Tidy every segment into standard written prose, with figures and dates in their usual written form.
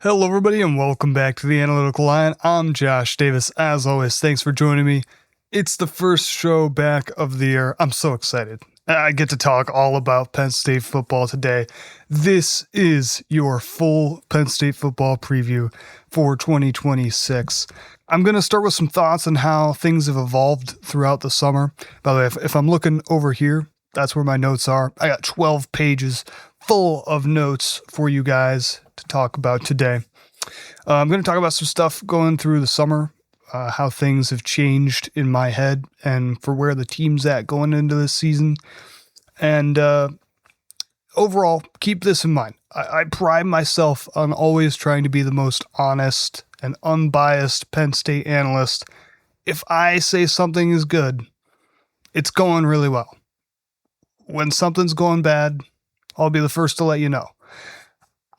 Hello, everybody, and welcome back to the Analytical Line. I'm Josh Davis. As always, thanks for joining me. It's the first show back of the year. I'm so excited. I get to talk all about Penn State football today. This is your full Penn State football preview for 2026. I'm going to start with some thoughts on how things have evolved throughout the summer. By the way, if I'm looking over here, that's where my notes are. I got 12 pages full of notes for you guys to talk about today. I'm going to talk about some stuff going through the summer, how things have changed in my head and for where the team's at going into this season. And overall, keep this in mind. I pride myself on always trying to be the most honest and unbiased Penn State analyst. If I say something is good, it's going really well. When something's going bad, I'll be the first to let you know.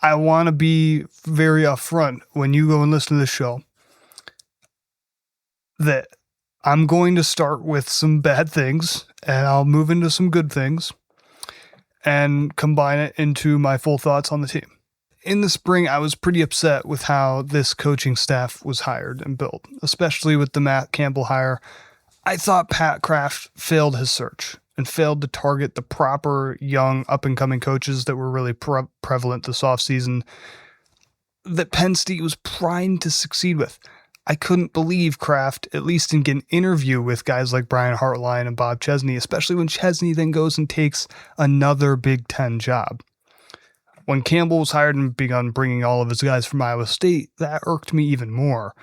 I want to be very upfront when you go and listen to this show that I'm going to start with some bad things and I'll move into some good things and combine it into my full thoughts on the team. In the spring, I was pretty upset with how this coaching staff was hired and built, especially with the Matt Campbell hire. I thought Pat Kraft failed his search and failed to target the proper young up-and-coming coaches that were really prevalent this offseason that Penn State was primed to succeed with. I couldn't believe Kraft at least didn't get an interview with guys like Brian Hartline and Bob Chesney, especially when Chesney then goes and takes another Big Ten job. When Campbell was hired and begun bringing all of his guys from Iowa State, that irked me even more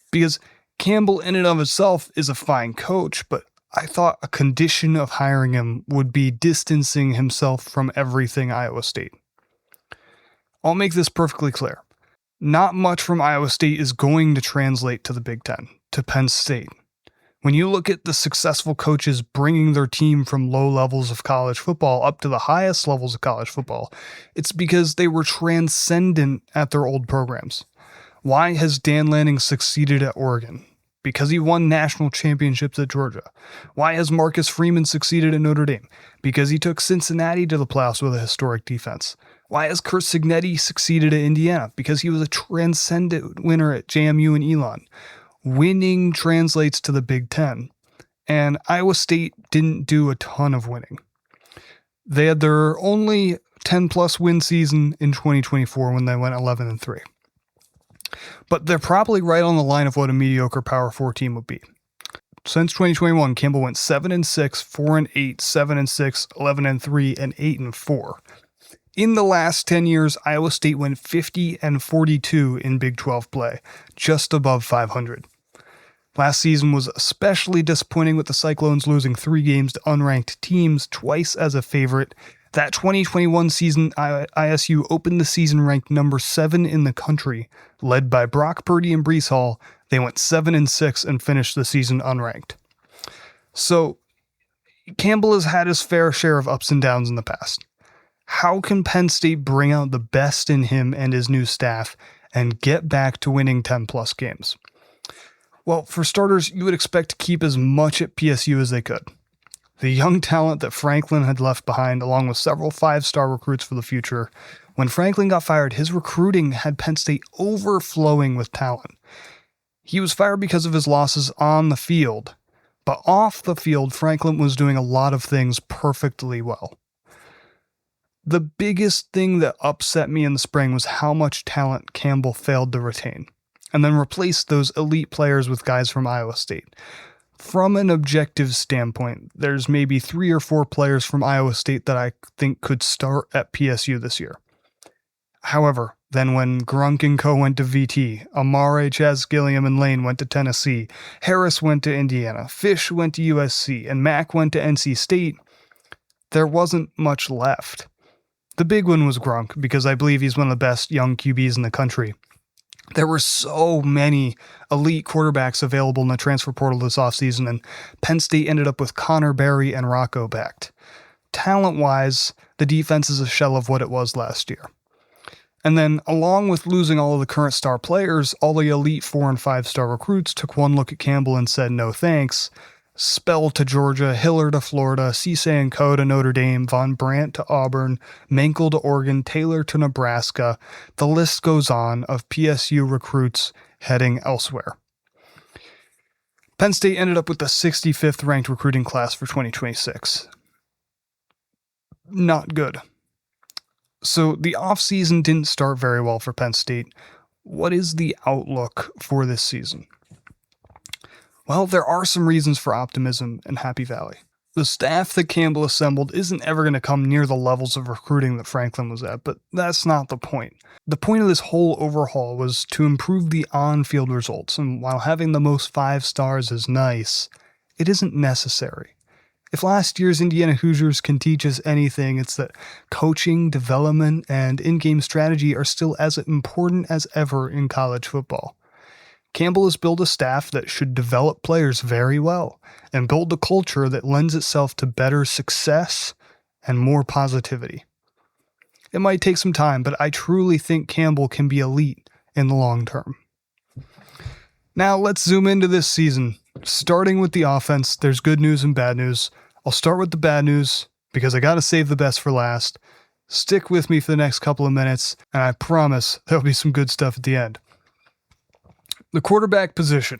because Campbell in and of itself is a fine coach, but I thought a condition of hiring him would be distancing himself from everything Iowa State. I'll make this perfectly clear. Not much from Iowa State is going to translate to the Big Ten, to Penn State. When you look at the successful coaches bringing their team from low levels of college football up to the highest levels of college football, it's because they were transcendent at their old programs. Why has Dan Lanning succeeded at Oregon? Because he won national championships at Georgia. Why has Marcus Freeman succeeded at Notre Dame? Because he took Cincinnati to the playoffs with a historic defense. Why has Curt Cignetti succeeded at Indiana? Because he was a transcendent winner at JMU and Elon. Winning translates to the Big Ten, and Iowa State didn't do a ton of winning. They had their only 10-plus win season in 2024 when they went 11-3. But they're probably right on the line of what a mediocre Power 4 team would be. Since 2021, Campbell went 7-6, 4-8, 7-6, 11-3, and 8-4. In the last 10 years, Iowa State went 50-42 in Big 12 play, just above 500. Last season was especially disappointing with the Cyclones losing 3 games to unranked teams, twice as a favorite. That 2021 season, ISU opened the season ranked number 7 in the country, led by Brock Purdy and Breece Hall. They went 7-6 and finished the season unranked. So, Campbell has had his fair share of ups and downs in the past. How can Penn State bring out the best in him and his new staff and get back to winning 10-plus games? Well, for starters, you would expect to keep as much at PSU as they could. The young talent that Franklin had left behind, along with several 5-star recruits for the future. When Franklin got fired, his recruiting had Penn State overflowing with talent. He was fired because of his losses on the field, but off the field, Franklin was doing a lot of things perfectly well. The biggest thing that upset me in the spring was how much talent Campbell failed to retain, and then replaced those elite players with guys from Iowa State. From an objective standpoint, there's maybe 3 or 4 players from Iowa State that I think could start at PSU this year. However, then when Grunk and Co. went to VT, Amare, Chaz Gilliam, and Lane went to Tennessee, Harris went to Indiana, Fish went to USC, and Mack went to NC State, there wasn't much left. The big one was Grunk, because I believe he's one of the best young QBs in the country. There were so many elite quarterbacks available in the transfer portal this offseason, and Penn State ended up with Connor Berry and Rocco Becht. Talent-wise, the defense is a shell of what it was last year. And then, along with losing all of the current star players, all the elite 4- and 5-star recruits took one look at Campbell and said no thanks, Spell to Georgia, Hiller to Florida, Cisse and Co. to Notre Dame, Von Brandt to Auburn, Menkel to Oregon, Taylor to Nebraska. The list goes on of PSU recruits heading elsewhere. Penn State ended up with the 65th ranked recruiting class for 2026. Not good. So the offseason didn't start very well for Penn State. What is the outlook for this season? Well, there are some reasons for optimism in Happy Valley. The staff that Campbell assembled isn't ever going to come near the levels of recruiting that Franklin was at, but that's not the point. The point of this whole overhaul was to improve the on-field results, and while having the most 5 stars is nice, it isn't necessary. If last year's Indiana Hoosiers can teach us anything, it's that coaching, development, and in-game strategy are still as important as ever in college football. Campbell has built a staff that should develop players very well and build a culture that lends itself to better success and more positivity. It might take some time, but I truly think Campbell can be elite in the long term. Now let's zoom into this season. Starting with the offense, there's good news and bad news. I'll start with the bad news because I gotta save the best for last. Stick with me for the next couple of minutes, and I promise there'll be some good stuff at the end. The quarterback position.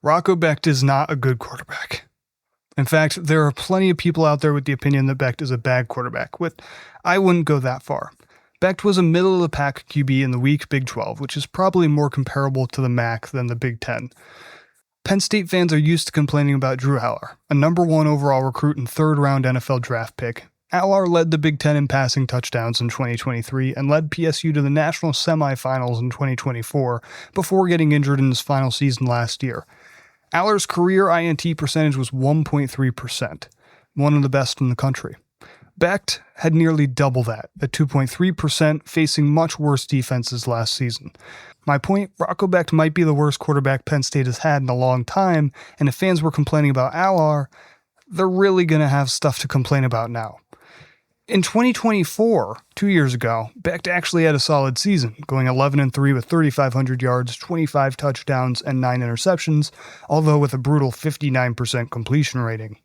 Rocco Becht is not a good quarterback. In fact, there are plenty of people out there with the opinion that Becht is a bad quarterback, but I wouldn't go that far. Becht was a middle-of-the-pack QB in the weak Big 12, which is probably more comparable to the MAC than the Big 10. Penn State fans are used to complaining about Drew Aller, a number 1 overall recruit and 3rd-round NFL draft pick. Aller led the Big 10 in passing touchdowns in 2023 and led PSU to the national semifinals in 2024 before getting injured in his final season last year. Aller's career INT percentage was 1.3%, one of the best in the country. Becht had nearly double that, at 2.3%, facing much worse defenses last season. My point, Rocco Becht might be the worst quarterback Penn State has had in a long time, and if fans were complaining about Aller, they're really going to have stuff to complain about now. In 2024, 2 years ago, Becht actually had a solid season, going 11-3 with 3,500 yards, 25 touchdowns, and 9 interceptions, although with a brutal 59% completion rating.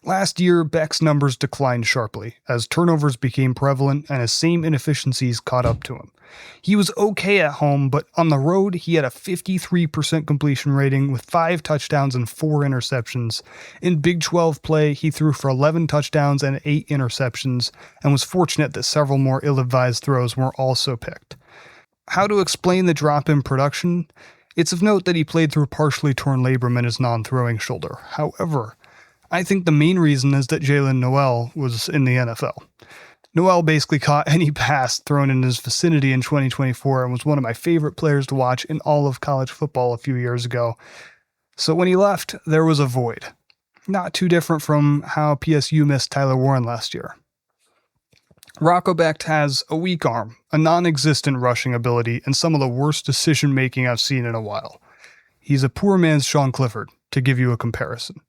Last year, Becht's numbers declined sharply, as turnovers became prevalent and his same inefficiencies caught up to him. He was okay at home, but on the road, he had a 53% completion rating with 5 touchdowns and 4 interceptions. In Big 12 play, he threw for 11 touchdowns and 8 interceptions, and was fortunate that several more ill-advised throws were also picked. How to explain the drop in production? It's of note that he played through partially torn labrum in his non-throwing shoulder. However, I think the main reason is that Jalen Noel was in the NFL. Noel basically caught any pass thrown in his vicinity in 2024 and was one of my favorite players to watch in all of college football a few years ago. So when he left, there was a void. Not too different from how PSU missed Tyler Warren last year. Rocco Becht has a weak arm, a non-existent rushing ability, and some of the worst decision-making I've seen in a while. He's a poor man's Sean Clifford, to give you a comparison.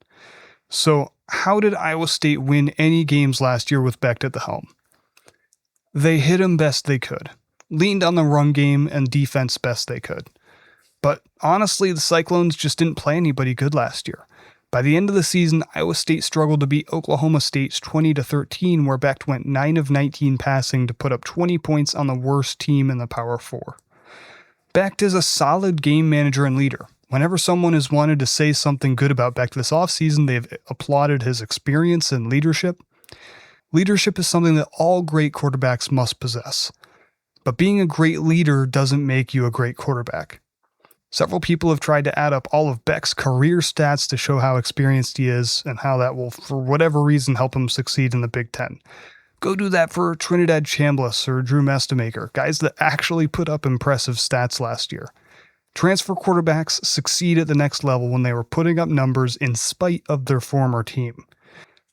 So, how did Iowa State win any games last year with Becht at the helm? They hit him best they could, leaned on the run game and defense best they could. But honestly, the Cyclones just didn't play anybody good last year. By the end of the season, Iowa State struggled to beat Oklahoma State's 20-13, where Becht went 9 of 19 passing to put up 20 points on the worst team in the Power 4. Becht is a solid game manager and leader. Whenever someone has wanted to say something good about Becht this offseason, they've applauded his experience and leadership. Leadership is something that all great quarterbacks must possess. But being a great leader doesn't make you a great quarterback. Several people have tried to add up all of Becht's career stats to show how experienced he is and how that will, for whatever reason, help him succeed in the Big Ten. Go do that for Trinidad Chambliss or Drew Mestemaker, guys that actually put up impressive stats last year. Transfer quarterbacks succeed at the next level when they were putting up numbers in spite of their former team.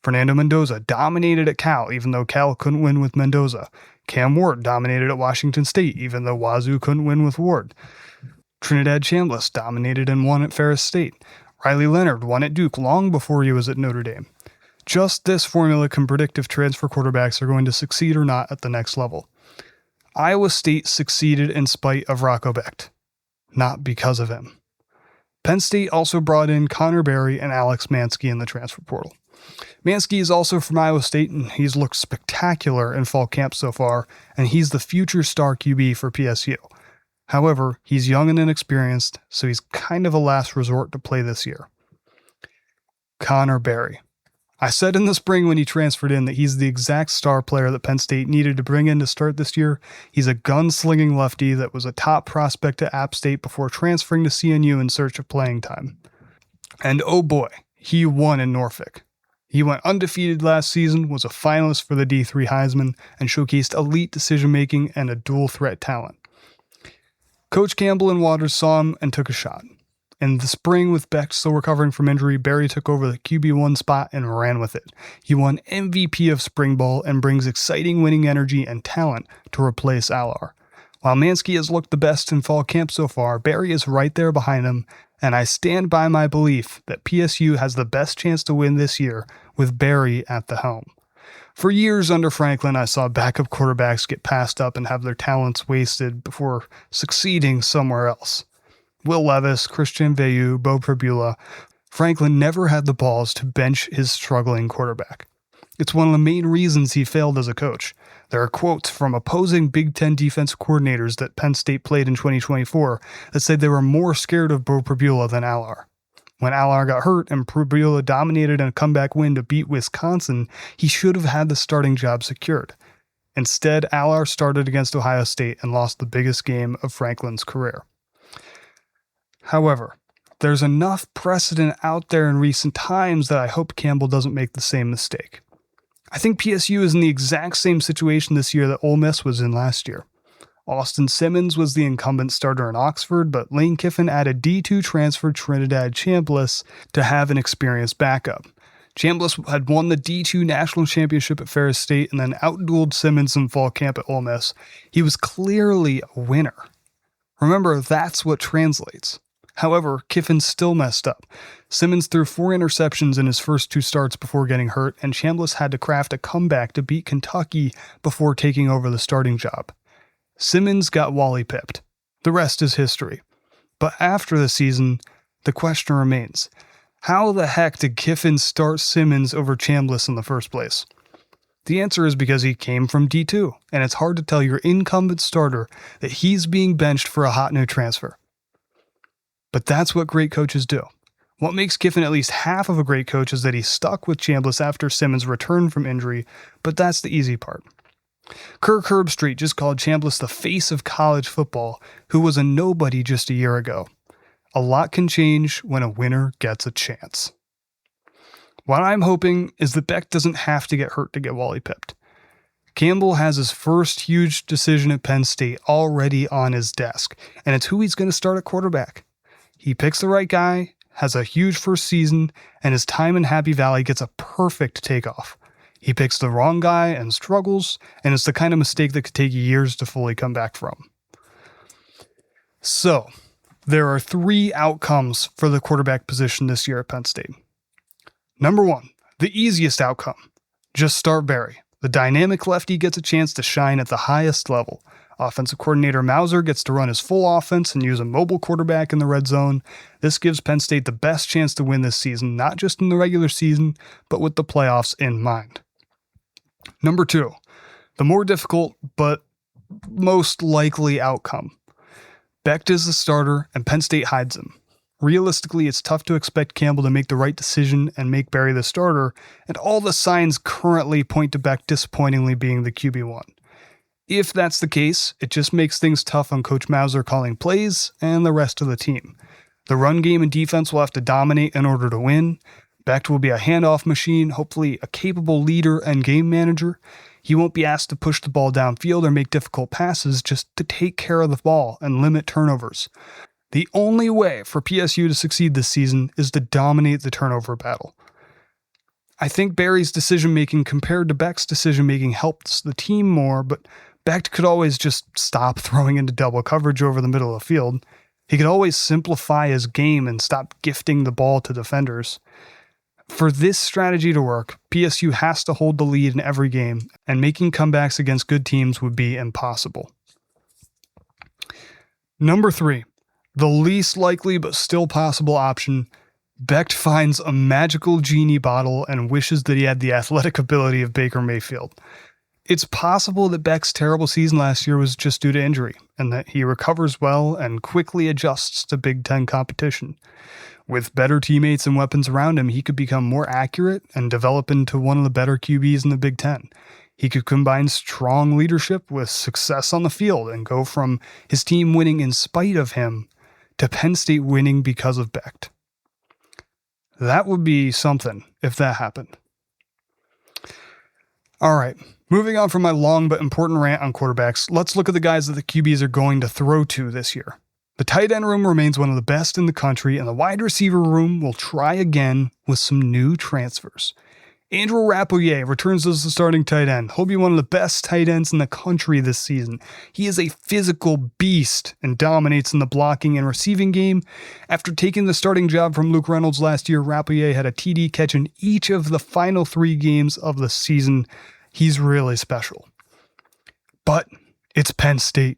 Fernando Mendoza dominated at Cal, even though Cal couldn't win with Mendoza. Cam Ward dominated at Washington State, even though Wazoo couldn't win with Ward. Trinidad Chambliss dominated and won at Ferris State. Riley Leonard won at Duke long before he was at Notre Dame. Just this formula can predict if transfer quarterbacks are going to succeed or not at the next level. Iowa State succeeded in spite of Rocco Becht, not because of him. Penn State also brought in Connor Berry and Alex Mansky in the transfer portal. Mansky is also from Iowa State, and he's looked spectacular in fall camp so far, and he's the future star QB for PSU. However, he's young and inexperienced, so he's kind of a last resort to play this year. Connor Berry. I said in the spring when he transferred in that he's the exact star player that Penn State needed to bring in to start this year. He's a gunslinging lefty that was a top prospect at App State before transferring to CNU in search of playing time. And oh boy, he won in Norfolk. He went undefeated last season, was a finalist for the D3 Heisman, and showcased elite decision-making and a dual-threat talent. Coach Campbell and Waters saw him and took a shot. In the spring, with Beck still recovering from injury, Berry took over the QB1 spot and ran with it. He won MVP of spring ball and brings exciting winning energy and talent to replace Alar. While Mansky has looked the best in fall camp so far, Berry is right there behind him, and I stand by my belief that PSU has the best chance to win this year with Berry at the helm. For years under Franklin, I saw backup quarterbacks get passed up and have their talents wasted before succeeding somewhere else. Will Levis, Christian Veilleux, Bo Pribula. Franklin never had the balls to bench his struggling quarterback. It's one of the main reasons he failed as a coach. There are quotes from opposing Big Ten defense coordinators that Penn State played in 2024 that said they were more scared of Bo Pribula than Alar. When Alar got hurt and Pribula dominated in a comeback win to beat Wisconsin, he should have had the starting job secured. Instead, Alar started against Ohio State and lost the biggest game of Franklin's career. However, there's enough precedent out there in recent times that I hope Campbell doesn't make the same mistake. I think PSU is in the exact same situation this year that Ole Miss was in last year. Austin Simmons was the incumbent starter in Oxford, but Lane Kiffin added D2 transfer Trinidad Chambliss to have an experienced backup. Chambliss had won the D2 national championship at Ferris State and then outdueled Simmons in fall camp at Ole Miss. He was clearly a winner. Remember, that's what translates. However, Kiffin still messed up. Simmons threw 4 interceptions in his first 2 starts before getting hurt, and Chambliss had to craft a comeback to beat Kentucky before taking over the starting job. Simmons got Wally pipped. The rest is history. But after the season, the question remains, how the heck did Kiffin start Simmons over Chambliss in the first place? The answer is because he came from D2, and it's hard to tell your incumbent starter that he's being benched for a hot new transfer. But that's what great coaches do. What makes Kiffin at least half of a great coach is that he stuck with Chambliss after Simmons returned from injury, but that's the easy part. Kirk Herbstreit just called Chambliss the face of college football, who was a nobody just a year ago. A lot can change when a winner gets a chance. What I'm hoping is that Beck doesn't have to get hurt to get Wally pipped. Campbell has his first huge decision at Penn State already on his desk, and it's who he's going to start at quarterback. He picks the right guy, has a huge first season, and his time in Happy Valley gets a perfect takeoff. He picks the wrong guy and struggles, and it's the kind of mistake that could take years to fully come back from. So, there are 3 outcomes for the quarterback position this year at Penn State. Number 1, the easiest outcome. Just start Berry. The dynamic lefty gets a chance to shine at the highest level. Offensive coordinator Mauser gets to run his full offense and use a mobile quarterback in the red zone. This gives Penn State the best chance to win this season, not just in the regular season, but with the playoffs in mind. Number 2, the more difficult but most likely outcome. Becht is the starter and Penn State hides him. Realistically, it's tough to expect Campbell to make the right decision and make Berry the starter, and all the signs currently point to Becht disappointingly being the QB1. If that's the case, it just makes things tough on Coach Mauser calling plays and the rest of the team. The run game and defense will have to dominate in order to win. Becht will be a handoff machine, hopefully a capable leader and game manager. He won't be asked to push the ball downfield or make difficult passes, just to take care of the ball and limit turnovers. The only way for PSU to succeed this season is to dominate the turnover battle. I think Berry's decision-making compared to Becht's decision-making helps the team more, but Becht could always just stop throwing into double coverage over the middle of the field. He could always simplify his game and stop gifting the ball to defenders. For this strategy to work, PSU has to hold the lead in every game, and making comebacks against good teams would be impossible. Number 3, The least likely but still possible option, Becht finds a magical genie bottle and wishes that he had the athletic ability of Baker Mayfield. It's possible that Becht's terrible season last year was just due to injury, and that he recovers well and quickly adjusts to Big Ten competition. With better teammates and weapons around him, he could become more accurate and develop into one of the better QBs in the Big Ten. He could combine strong leadership with success on the field and go from his team winning in spite of him to Penn State winning because of Becht. That would be something if that happened. All right, moving on from my long but important rant on quarterbacks, let's look at the guys that the QBs are going to throw to this year. The tight end room remains one of the best in the country, and the wide receiver room will try again with some new transfers. Andrew Rappleyea returns as the starting tight end. He'll be one of the best tight ends in the country this season. He is a physical beast and dominates in the blocking and receiving game. After taking the starting job from Luke Reynolds last year, Rappleyea had a TD catch in each of the final 3 games of the season. He's really special. But it's Penn State.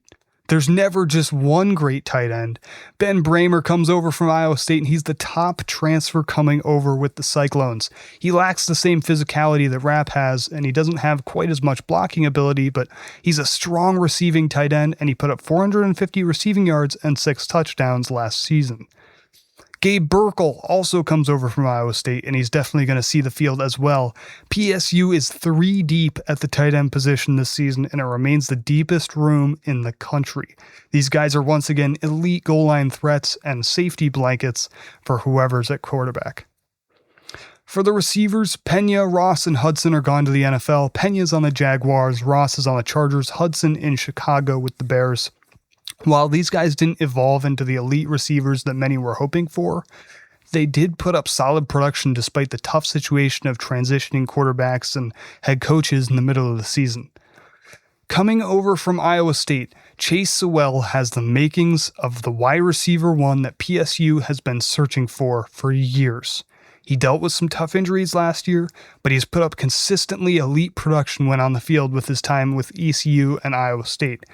There's never just one great tight end. Ben Bramer comes over from Iowa State, and he's the top transfer coming over with the Cyclones. He lacks the same physicality that Rapp has, and he doesn't have quite as much blocking ability, but he's a strong receiving tight end, and he put up 450 receiving yards and 6 touchdowns last season. Gabe Burkle also comes over from Iowa State, and he's definitely going to see the field as well. PSU is 3 deep at the tight end position this season, and it remains the deepest room in the country. These guys are once again elite goal line threats and safety blankets for whoever's at quarterback. For the receivers, Pena, Ross, and Hudson are gone to the NFL. Pena's on the Jaguars, Ross is on the Chargers, Hudson in Chicago with the Bears. While these guys didn't evolve into the elite receivers that many were hoping for, they did put up solid production despite the tough situation of transitioning quarterbacks and head coaches in the middle of the season. Coming over from Iowa State, Chase Sewell has the makings of the wide receiver one that PSU has been searching for years. He dealt with some tough injuries last year, but he's put up consistently elite production when on the field with his time with ECU and Iowa State.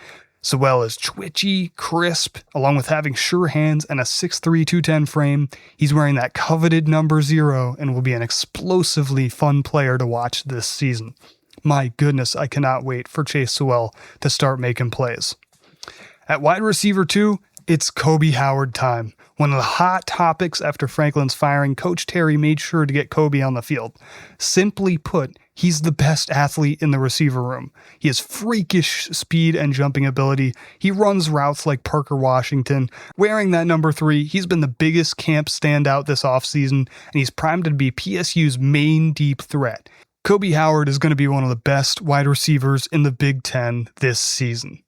Sewell is twitchy, crisp, along with having sure hands and a 6'3", 210 frame. He's wearing that coveted number 0 and will be an explosively fun player to watch this season. My goodness, I cannot wait for Chase Sewell to start making plays. At wide receiver 2, it's Kobe Howard time. One of the hot topics after Franklin's firing, Coach Terry made sure to get Kobe on the field. Simply put, he's the best athlete in the receiver room. He has freakish speed and jumping ability. He runs routes like Parker Washington. Wearing that number 3, he's been the biggest camp standout this offseason, and he's primed to be PSU's main deep threat. Kobe Howard is going to be one of the best wide receivers in the Big Ten this season.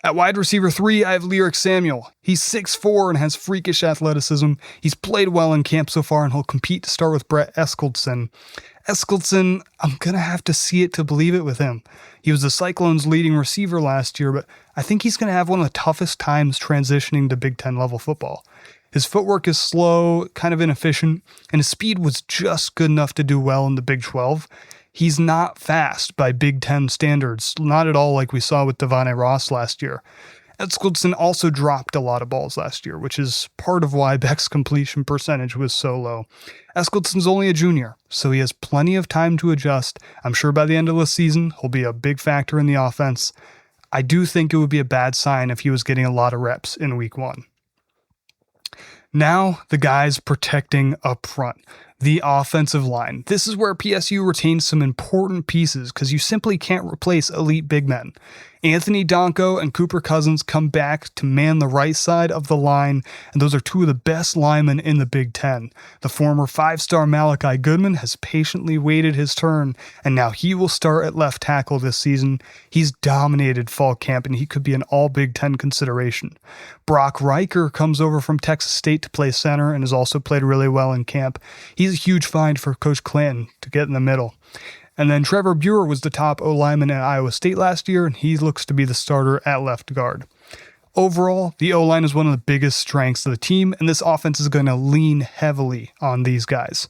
At wide receiver 3, I have Lyric Samuel. He's 6'4" and has freakish athleticism. He's played well in camp so far, and he'll compete to start with Brett Eskildson. Eskildson, I'm going to have to see it to believe it with him. He was the Cyclones' leading receiver last year, but I think he's going to have one of the toughest times transitioning to Big Ten level football. His footwork is slow, kind of inefficient, and his speed was just good enough to do well in the Big 12. He's not fast by Big Ten standards, not at all like we saw with Devontae Ross last year. Eskildson also dropped a lot of balls last year, which is part of why Beck's completion percentage was so low. Eskilson's only a junior, so he has plenty of time to adjust. I'm sure by the end of the season, he'll be a big factor in the offense. I do think it would be a bad sign if he was getting a lot of reps in week 1. Now, the guys protecting up front. The offensive line. This is where PSU retains some important pieces because you simply can't replace elite big men. Anthony Donko and Cooper Cousins come back to man the right side of the line, and those are 2 of the best linemen in the Big Ten. The former 5-star Malachi Goodman has patiently waited his turn, and now he will start at left tackle this season. He's dominated fall camp, and he could be an all-Big Ten consideration. Brock Riker comes over from Texas State to play center and has also played really well in camp. He's a huge find for Coach Clanton to get in the middle. And then Trevor Buer was the top O-lineman at Iowa State last year, and he looks to be the starter at left guard. Overall, the O-line is one of the biggest strengths of the team, and this offense is going to lean heavily on these guys.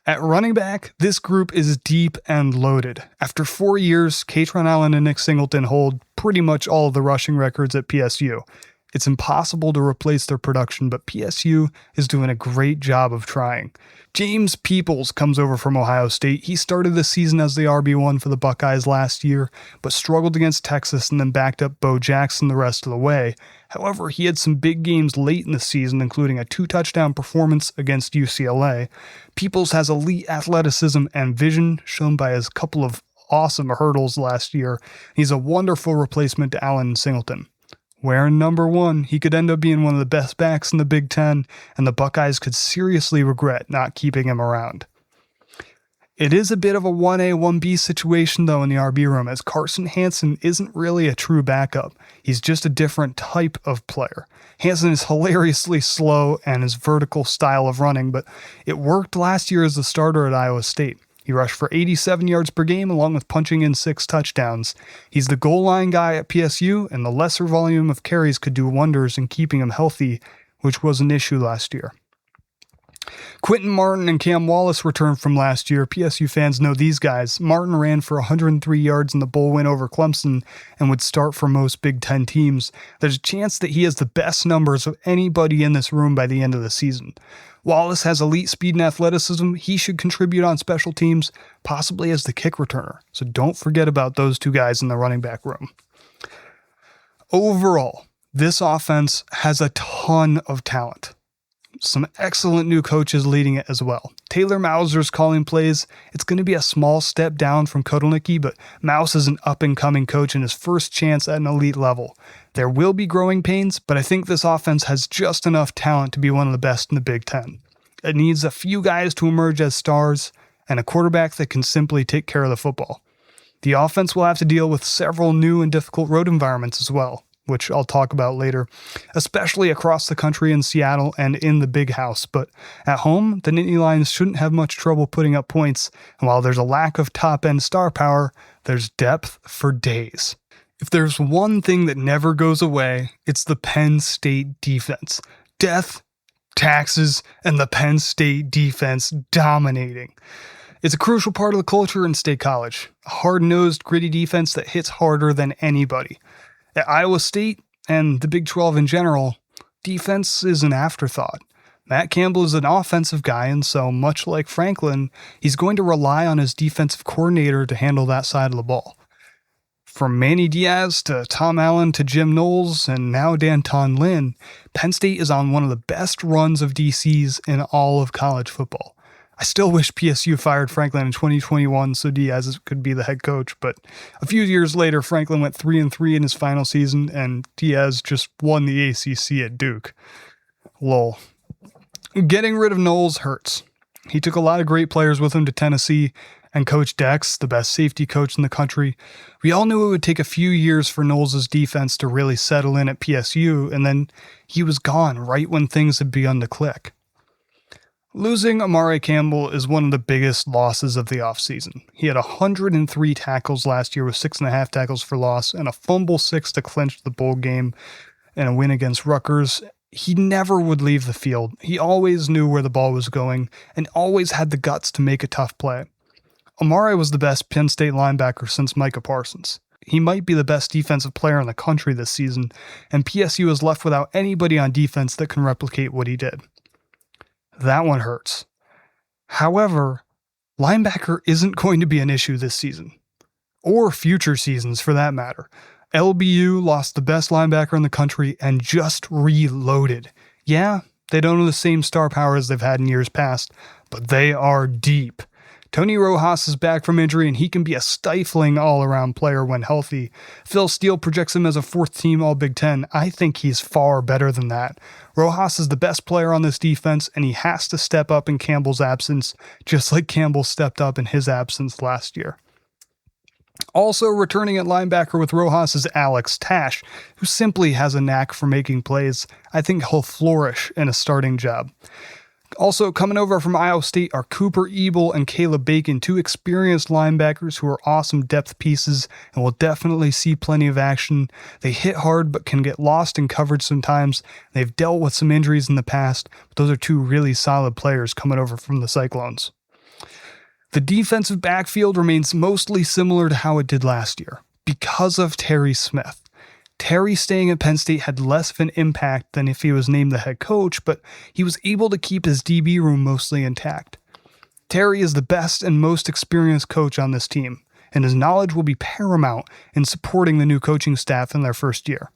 At running back, this group is deep and loaded. After 4 years, Katron Allen and Nick Singleton hold pretty much all of the rushing records at PSU. It's impossible to replace their production, but PSU is doing a great job of trying. James Peoples comes over from Ohio State. He started the season as the RB1 for the Buckeyes last year, but struggled against Texas and then backed up Bo Jackson the rest of the way. However, he had some big games late in the season, including a 2-touchdown performance against UCLA. Peoples has elite athleticism and vision, shown by his couple of awesome hurdles last year. He's a wonderful replacement to Allen Singleton. Wearing number 1, he could end up being one of the best backs in the Big Ten, and the Buckeyes could seriously regret not keeping him around. It is a bit of a 1A, 1B situation though in the RB room, as Carson Hansen isn't really a true backup. He's just a different type of player. Hansen is hilariously slow and his vertical style of running, but it worked last year as the starter at Iowa State. He rushed for 87 yards per game along with punching in 6 touchdowns. He's the goal line guy at PSU, and the lesser volume of carries could do wonders in keeping him healthy, which was an issue last year. Quentin Martin and Cam Wallace returned from last year. PSU fans know these guys. Martin ran for 103 yards in the bowl win over Clemson and would start for most Big Ten teams. There's a chance that he has the best numbers of anybody in this room by the end of the season. Wallace has elite speed and athleticism. He should contribute on special teams, possibly as the kick returner. So don't forget about those 2 guys in the running back room. Overall, this offense has a ton of talent. Some excellent new coaches leading it as well. Taylor Mauser's calling plays. It's going to be a small step down from Kotelnicki, but Mouse is an up-and-coming coach and his first chance at an elite level. There will be growing pains, but I think this offense has just enough talent to be one of the best in the Big Ten. It needs a few guys to emerge as stars and a quarterback that can simply take care of the football. The offense will have to deal with several new and difficult road environments as well, which I'll talk about later, especially across the country in Seattle and in the Big House. But at home, the Nittany Lions shouldn't have much trouble putting up points, and while there's a lack of top-end star power, there's depth for days. If there's one thing that never goes away, it's the Penn State defense. Death, taxes, and the Penn State defense dominating. It's a crucial part of the culture in State College. A hard-nosed, gritty defense that hits harder than anybody. At Iowa State, and the Big 12 in general, defense is an afterthought. Matt Campbell is an offensive guy, and so, much like Franklin, he's going to rely on his defensive coordinator to handle that side of the ball. From Manny Diaz to Tom Allen to Jim Knowles and now Danton Lynn, Penn State is on one of the best runs of DCs in all of college football. I still wish PSU fired Franklin in 2021 so Diaz could be the head coach, but a few years later, Franklin went 3-3 in his final season, and Diaz just won the ACC at Duke. Lol. Getting rid of Knowles hurts. He took a lot of great players with him to Tennessee, and Coach Dex, the best safety coach in the country. We all knew it would take a few years for Knowles' defense to really settle in at PSU, and then he was gone right when things had begun to click. Losing Amari Campbell is one of the biggest losses of the offseason. He had 103 tackles last year with 6.5 tackles for loss and a fumble 6 to clinch the bowl game and a win against Rutgers. He never would leave the field. He always knew where the ball was going and always had the guts to make a tough play. Amari was the best Penn State linebacker since Micah Parsons. He might be the best defensive player in the country this season, and PSU is left without anybody on defense that can replicate what he did. That one hurts. However, linebacker isn't going to be an issue this season, or future seasons for that matter. LBU lost the best linebacker in the country and just reloaded. Yeah, they don't have the same star power as they've had in years past, but they are deep. Tony Rojas is back from injury, and he can be a stifling all-around player when healthy. Phil Steele projects him as a fourth-team All-Big Ten. I think he's far better than that. Rojas is the best player on this defense, and he has to step up in Campbell's absence, just like Campbell stepped up in his absence last year. Also returning at linebacker with Rojas is Alex Tash, who simply has a knack for making plays. I think he'll flourish in a starting job. Also coming over from Iowa State are Cooper Ebel and Caleb Bacon, 2 experienced linebackers who are awesome depth pieces and will definitely see plenty of action. They hit hard but can get lost in coverage sometimes. They've dealt with some injuries in the past, but those are 2 really solid players coming over from the Cyclones. The defensive backfield remains mostly similar to how it did last year because of Terry Smith. Terry staying at Penn State had less of an impact than if he was named the head coach, but he was able to keep his DB room mostly intact. Terry is the best and most experienced coach on this team, and his knowledge will be paramount in supporting the new coaching staff in their first year.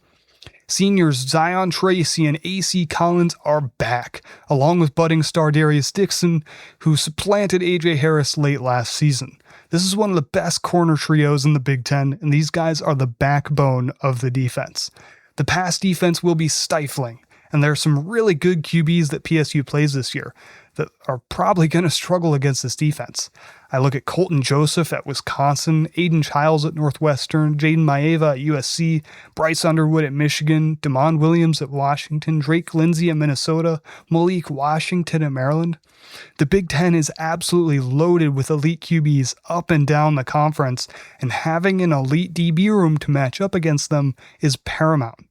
Seniors Zion Tracy and A.C. Collins are back, along with budding star Darius Dixon, who supplanted A.J. Harris late last season. This is one of the best corner trios in the Big Ten, and these guys are the backbone of the defense. The pass defense will be stifling, and there are some really good QBs that PSU plays this year that are probably going to struggle against this defense. I look at Colton Joseph at Wisconsin, Aiden Childs at Northwestern, Jaden Maeva at USC, Bryce Underwood at Michigan, Damon Williams at Washington, Drake Lindsay at Minnesota, Malik Washington at Maryland. The Big Ten is absolutely loaded with elite QBs up and down the conference, and having an elite DB room to match up against them is paramount.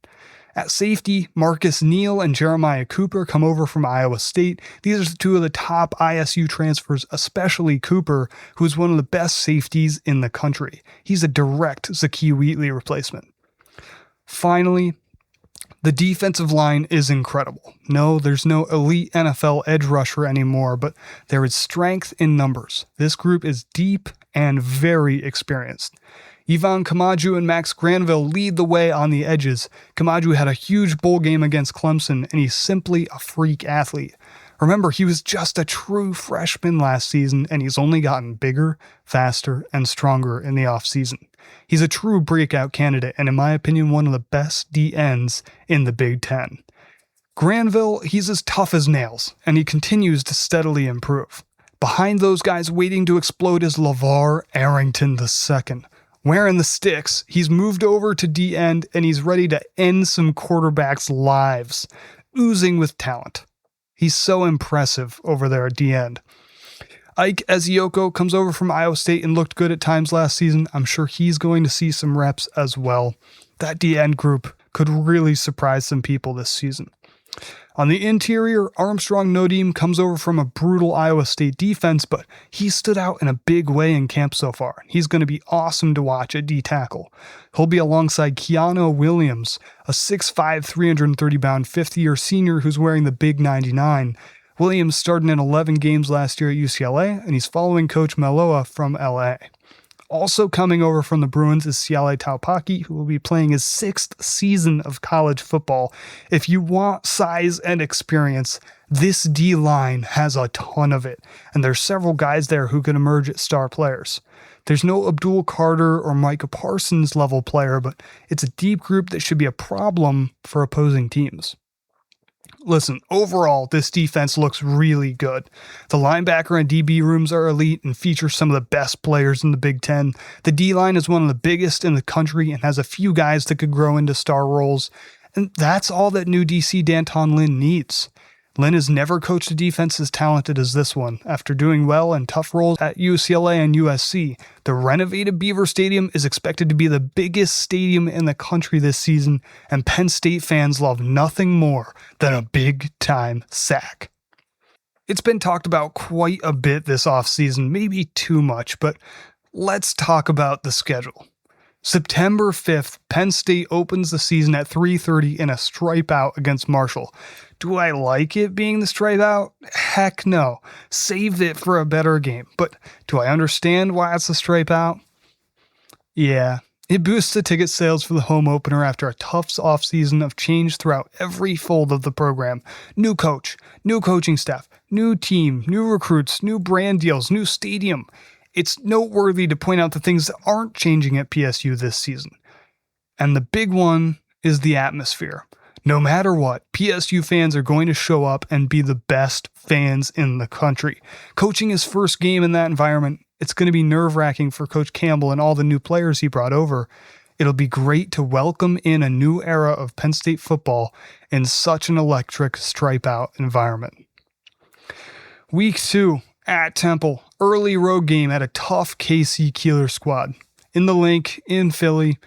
At safety, Marcus Neal and Jeremiah Cooper come over from Iowa State. These are two of the top ISU transfers, especially Cooper, who is one of the best safeties in the country. He's a direct Zakee Wheatley replacement. Finally, the defensive line is incredible. No, there's no elite NFL edge rusher anymore, but there is strength in numbers. This group is deep and very experienced. Yvonne Kamaju and Max Granville lead the way on the edges. Kamaju had a huge bowl game against Clemson, and he's simply a freak athlete. Remember, he was just a true freshman last season, and he's only gotten bigger, faster, and stronger in the offseason. He's a true breakout candidate, and in my opinion, one of the best DNs in the Big Ten. Granville, he's as tough as nails, and he continues to steadily improve. Behind those guys waiting to explode is LeVar Arrington II. Wearing the sticks, he's moved over to D-end, and he's ready to end some quarterbacks' lives, oozing with talent. He's so impressive over there at D-end. Ike Ezioko comes over from Iowa State and looked good at times last season. I'm sure he's going to see some reps as well. That D-end group could really surprise some people this season. On the interior, Armstrong Nodim comes over from a brutal Iowa State defense, but he stood out in a big way in camp so far. He's going to be awesome to watch at D-tackle. He'll be alongside Keanu Williams, a 6'5", 330-pound fifth-year senior who's wearing the big 99. Williams started in 11 games last year at UCLA, and he's following Coach Maloa from LA. Also coming over from the Bruins is Siale Taupaki, who will be playing his 6th season of college football. If you want size and experience, this D-line has a ton of it, and there's several guys there who can emerge as star players. There's no Abdul Carter or Micah Parsons level player, but it's a deep group that should be a problem for opposing teams. Listen, overall, this defense looks really good. The linebacker and DB rooms are elite and feature some of the best players in the Big Ten. The D-line is one of the biggest in the country and has a few guys that could grow into star roles. And that's all that new DC Danton Lynn needs. Lynn has never coached a defense as talented as this one. After doing well in tough roles at UCLA and USC, the renovated Beaver Stadium is expected to be the biggest stadium in the country this season, and Penn State fans love nothing more than a big-time sack. It's been talked about quite a bit this offseason, maybe too much, but let's talk about the schedule. September 5th, Penn State opens the season at 3:30 in a stripe out against Marshall. Do I like it being the stripe out? Heck no. Saved it for a better game. But do I understand why it's a stripe out? Yeah. It boosts the ticket sales for the home opener after a tough offseason of change throughout every fold of the program. New coach, new coaching staff, new team, new recruits, new brand deals, new stadium. It's noteworthy to point out the things that aren't changing at PSU this season. And the big one is the atmosphere. No matter what, PSU fans are going to show up and be the best fans in the country. Coaching his first game in that environment, it's going to be nerve-wracking for Coach Campbell and all the new players he brought over. It'll be great to welcome in a new era of Penn State football in such an electric stripe-out environment. Week 2. At Temple, early road game at a tough KC Keeler squad. In the Link, in Philly,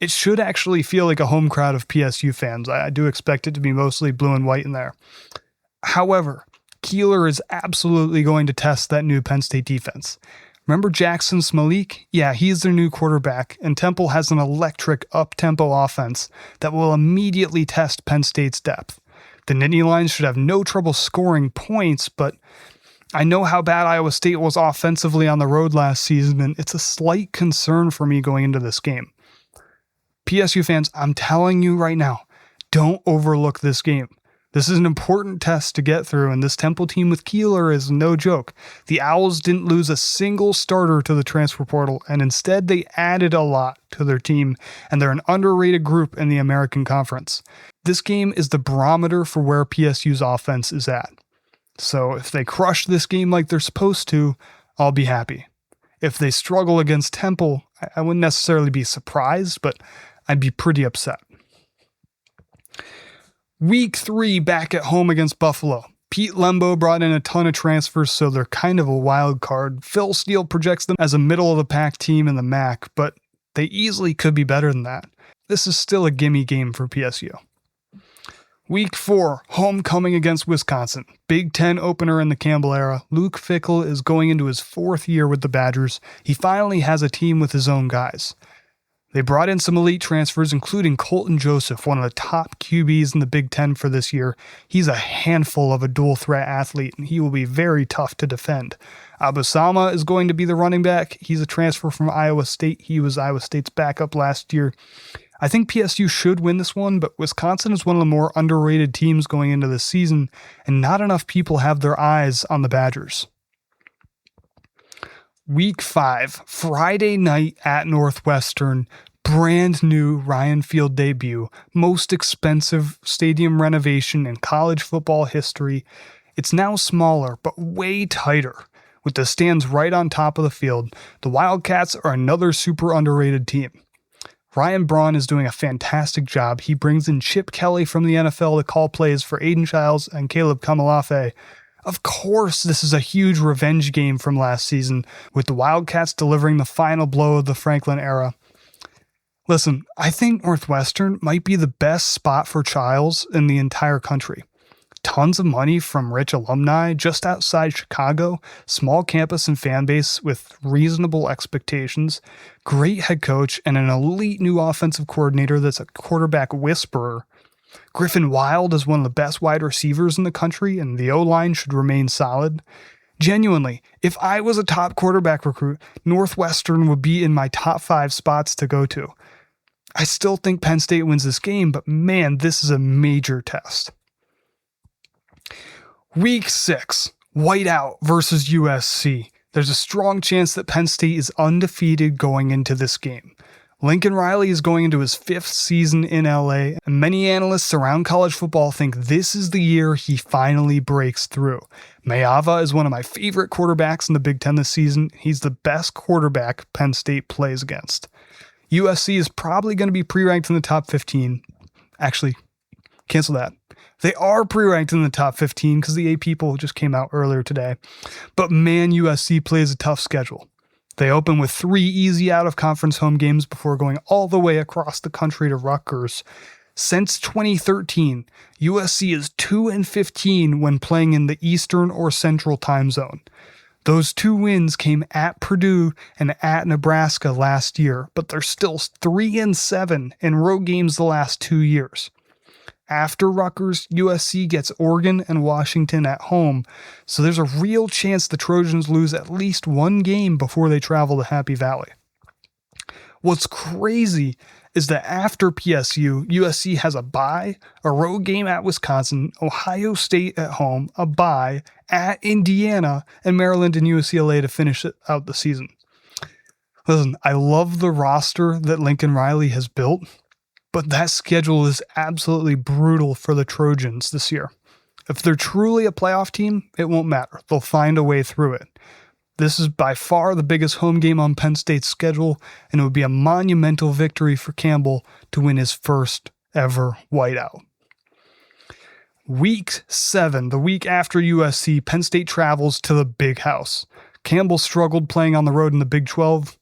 it should actually feel like a home crowd of PSU fans. I do expect it to be mostly blue and white in there. However, Keeler is absolutely going to test that new Penn State defense. Remember Jackson Smolik? Yeah, he's their new quarterback, and Temple has an electric up-tempo offense that will immediately test Penn State's depth. The Nittany Lions should have no trouble scoring points, but I know how bad Iowa State was offensively on the road last season, and it's a slight concern for me going into this game. PSU fans, I'm telling you right now, don't overlook this game. This is an important test to get through, and this Temple team with Keeler is no joke. The Owls didn't lose a single starter to the transfer portal, and instead they added a lot to their team, and they're an underrated group in the American Conference. This game is the barometer for where PSU's offense is at. So if they crush this game like they're supposed to, I'll be happy. If they struggle against Temple, I wouldn't necessarily be surprised, but I'd be pretty upset. Week 3 back at home against Buffalo. Pete Lembo brought in a ton of transfers, so they're kind of a wild card. Phil Steele projects them as a middle-of-the-pack team in the MAC, but they easily could be better than that. This is still a gimme game for PSU. Week 4, homecoming against Wisconsin. Big Ten opener in the Campbell era. Luke Fickell is going into his 4th year with the Badgers. He finally has a team with his own guys. They brought in some elite transfers, including Colton Joseph, one of the top QBs in the Big Ten for this year. He's a handful of a dual-threat athlete, and he will be very tough to defend. Abusama is going to be the running back. He's a transfer from Iowa State. He was Iowa State's backup last year. I think PSU should win this one, but Wisconsin is one of the more underrated teams going into this season, and not enough people have their eyes on the Badgers. Week 5, Friday night at Northwestern, brand new Ryan Field debut, most expensive stadium renovation in college football history. It's now smaller, but way tighter. With the stands right on top of the field, the Wildcats are another super underrated team. Ryan Braun is doing a fantastic job. He brings in Chip Kelly from the NFL to call plays for Aiden Childs and Caleb Kamalafe. Of course, this is a huge revenge game from last season, with the Wildcats delivering the final blow of the Franklin era. Listen, I think Northwestern might be the best spot for Childs in the entire country. Tons of money from rich alumni just outside Chicago, small campus and fan base with reasonable expectations, great head coach, and an elite new offensive coordinator that's a quarterback whisperer. Griffin Wild is one of the best wide receivers in the country, and the O-line should remain solid. Genuinely, if I was a top quarterback recruit, Northwestern would be in my top 5 spots to go to. I still think Penn State wins this game, but man, this is a major test. Week 6, Whiteout versus USC. There's a strong chance that Penn State is undefeated going into this game. Lincoln Riley is going into his 5th season in LA, and many analysts around college football think this is the year he finally breaks through. Mayava is one of my favorite quarterbacks in the Big Ten this season. He's the best quarterback Penn State plays against. USC is probably going to be pre-ranked in the top 15. Actually, cancel that. They are pre-ranked in the top 15 because the AP poll just came out earlier today. But man, USC plays a tough schedule. They open with 3 easy out-of-conference home games before going all the way across the country to Rutgers. Since 2013, USC is 2-15 when playing in the Eastern or Central time zone. Those 2 wins came at Purdue and at Nebraska last year, but they're still 3-7 in road games the last 2 years. After Rutgers, USC gets Oregon and Washington at home, so there's a real chance the Trojans lose at least 1 game before they travel to Happy Valley. What's crazy is that after PSU, USC has a bye, a road game at Wisconsin, Ohio State at home, a bye at Indiana, and Maryland and UCLA to finish out the season. Listen, I love the roster that Lincoln Riley has built, but that schedule is absolutely brutal for the Trojans this year. If they're truly a playoff team, it won't matter. They'll find a way through it. This is by far the biggest home game on Penn State's schedule, and it would be a monumental victory for Campbell to win his first ever whiteout. Week 7, the week after USC, Penn State travels to the Big House. Campbell struggled playing on the road in the Big 12.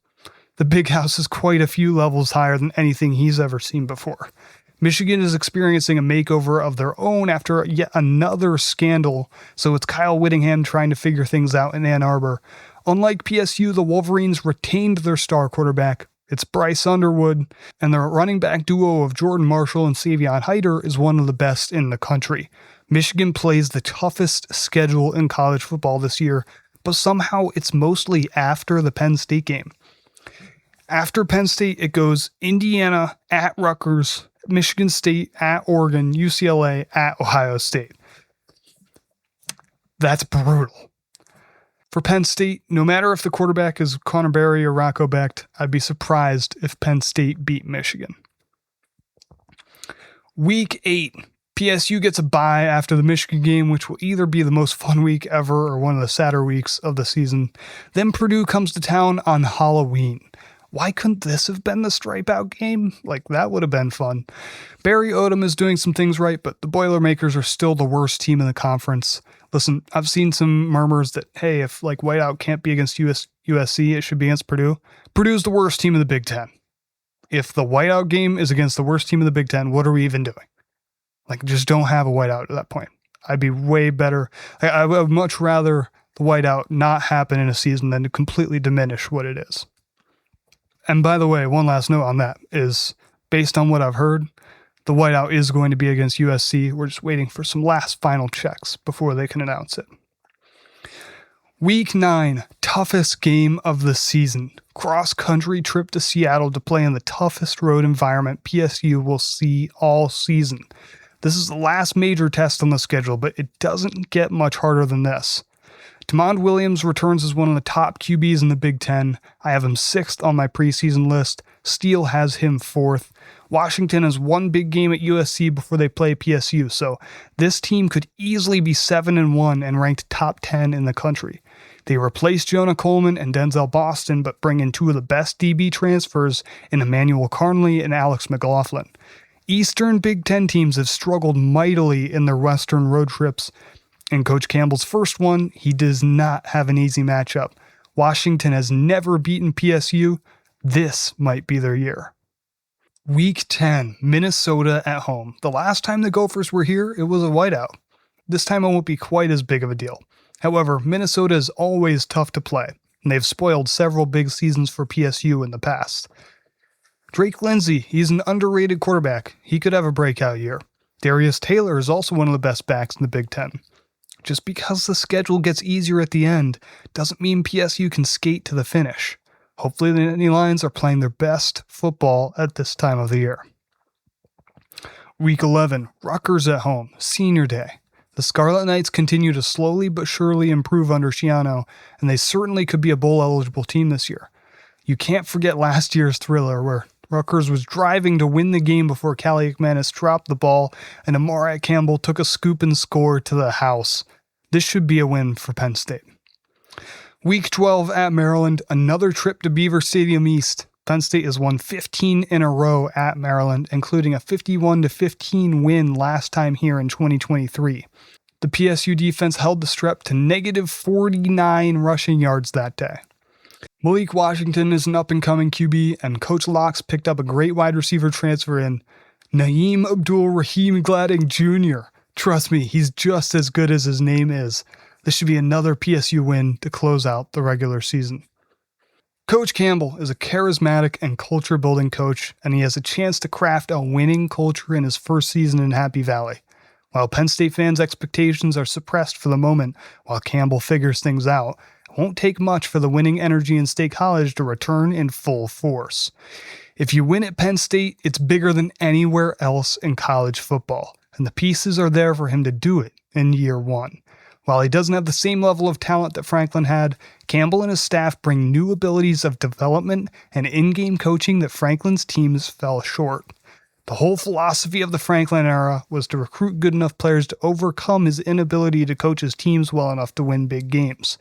The Big House is quite a few levels higher than anything he's ever seen before. Michigan is experiencing a makeover of their own after yet another scandal, so it's Kyle Whittingham trying to figure things out in Ann Arbor. Unlike PSU, the Wolverines retained their star quarterback. It's Bryce Underwood, and their running back duo of Jordan Marshall and Savion Hyder is one of the best in the country. Michigan plays the toughest schedule in college football this year, but somehow it's mostly after the Penn State game. After Penn State, it goes Indiana at Rutgers, Michigan State at Oregon, UCLA at Ohio State. That's brutal. For Penn State, no matter if the quarterback is Connor Berry or Rocco Becht, I'd be surprised if Penn State beat Michigan. Week 8. PSU gets a bye after the Michigan game, which will either be the most fun week ever or one of the sadder weeks of the season. Then Purdue comes to town on Halloween. Why couldn't this have been the stripe out game? That would have been fun. Barry Odom is doing some things right, but the Boilermakers are still the worst team in the conference. Listen, I've seen some murmurs that, hey, if whiteout can't be against USC, it should be against Purdue. Purdue's the worst team in the Big Ten. If the whiteout game is against the worst team in the Big Ten, what are we even doing? Just don't have a whiteout at that point. I'd be way better. I would much rather the whiteout not happen in a season than to completely diminish what it is. And by the way, one last note on that is, based on what I've heard, the whiteout is going to be against USC. We're just waiting for some last final checks before they can announce it. Week 9, toughest game of the season. Cross-country trip to Seattle to play in the toughest road environment PSU will see all season. This is the last major test on the schedule, but it doesn't get much harder than this. Demond Williams returns as one of the top QBs in the Big Ten. I have him 6th on my preseason list. Steele has him 4th. Washington has one big game at USC before they play PSU, so this team could easily be 7-1 and ranked top 10 in the country. They replace Jonah Coleman and Denzel Boston, but bring in two of the best DB transfers in Emmanuel Carnley and Alex McLaughlin. Eastern Big Ten teams have struggled mightily in their Western road trips. In Coach Campbell's first one, he does not have an easy matchup. Washington has never beaten PSU. This might be their year. Week 10, Minnesota at home. The last time the Gophers were here, it was a whiteout. This time it won't be quite as big of a deal. However, Minnesota is always tough to play, and they've spoiled several big seasons for PSU in the past. Drake Lindsey, he's an underrated quarterback. He could have a breakout year. Darius Taylor is also one of the best backs in the Big Ten. Just because the schedule gets easier at the end doesn't mean PSU can skate to the finish. Hopefully the Nittany Lions are playing their best football at this time of the year. Week 11, Rutgers at home, Senior Day. The Scarlet Knights continue to slowly but surely improve under Schiano, and they certainly could be a bowl-eligible team this year. You can't forget last year's thriller where Rutgers was driving to win the game before Callie McManus dropped the ball and Amari Campbell took a scoop and score to the house. This should be a win for Penn State. Week 12 at Maryland, another trip to Beaver Stadium East. Penn State has won 15 in a row at Maryland, including a 51-15 win last time here in 2023. The PSU defense held the Strep to negative 49 rushing yards that day. Malik Washington is an up-and-coming QB, and Coach Locks picked up a great wide receiver transfer in Naeem Abdul-Rahim Gladding Jr. Trust me, he's just as good as his name is. This should be another PSU win to close out the regular season. Coach Campbell is a charismatic and culture-building coach, and he has a chance to craft a winning culture in his first season in Happy Valley. While Penn State fans' expectations are suppressed for the moment while Campbell figures things out, it won't take much for the winning energy in State College to return in full force. If you win at Penn State, it's bigger than anywhere else in college football, and the pieces are there for him to do it in year one. While he doesn't have the same level of talent that Franklin had, Campbell and his staff bring new abilities of development and in-game coaching that Franklin's teams fell short. The whole philosophy of the Franklin era was to recruit good enough players to overcome his inability to coach his teams well enough to win big games.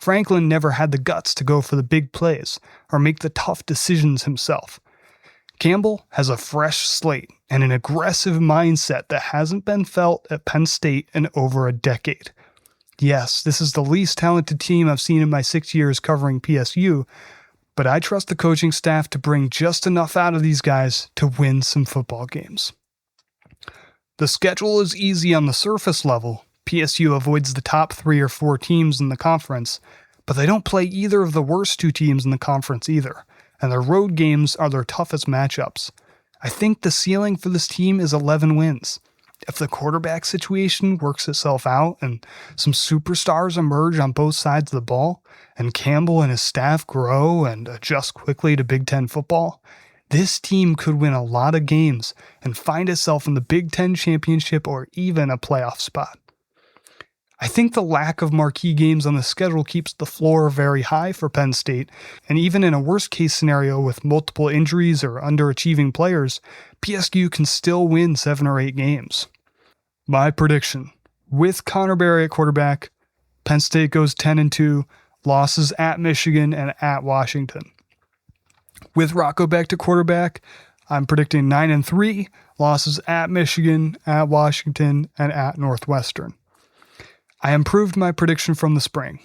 Franklin never had the guts to go for the big plays or make the tough decisions himself. Campbell has a fresh slate and an aggressive mindset that hasn't been felt at Penn State in over a decade. Yes, this is the least talented team I've seen in my 6 years covering PSU, but I trust the coaching staff to bring just enough out of these guys to win some football games. The schedule is easy on the surface level. PSU avoids the top 3 or 4 teams in the conference, But they don't play either of the worst two teams in the conference either, and their road games are their toughest matchups. I think the ceiling for this team is 11 wins. If the quarterback situation works itself out and some superstars emerge on both sides of the ball, and Campbell and his staff grow and adjust quickly to Big Ten football, this team could win a lot of games and find itself in the Big Ten championship or even a playoff spot. I think the lack of marquee games on the schedule keeps the floor very high for Penn State, and even in a worst-case scenario with multiple injuries or underachieving players, PSU can still win 7 or 8 games. My prediction: with Connor Berry at quarterback, Penn State goes 10-2, losses at Michigan and at Washington. With Rocco Becht to quarterback, I'm predicting 9-3, losses at Michigan, at Washington, and at Northwestern. I improved my prediction from the spring.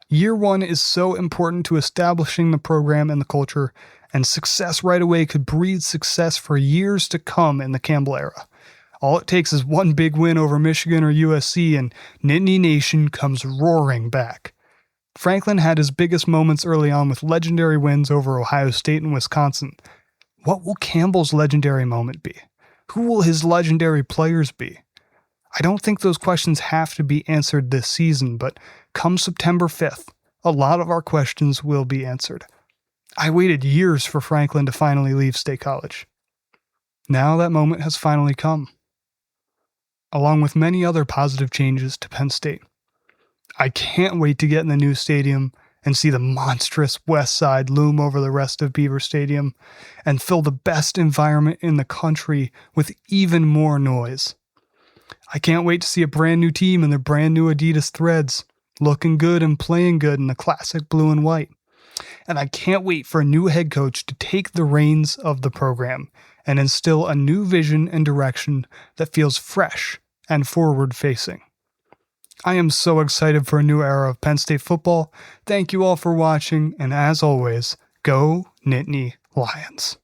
Year 1 is so important to establishing the program and the culture, and success right away could breed success for years to come in the Campbell era. All it takes is one big win over Michigan or USC, and Nittany Nation comes roaring back. Franklin had his biggest moments early on with legendary wins over Ohio State and Wisconsin. What will Campbell's legendary moment be? Who will his legendary players be? I don't think those questions have to be answered this season, but come September 5th, a lot of our questions will be answered. I waited years for Franklin to finally leave State College. Now that moment has finally come, along with many other positive changes to Penn State. I can't wait to get in the new stadium and see the monstrous west side loom over the rest of Beaver Stadium and fill the best environment in the country with even more noise. I can't wait to see a brand new team in their brand new Adidas threads, looking good and playing good in the classic blue and white. And I can't wait for a new head coach to take the reins of the program and instill a new vision and direction that feels fresh and forward-facing. I am so excited for a new era of Penn State football. Thank you all for watching, and as always, go Nittany Lions.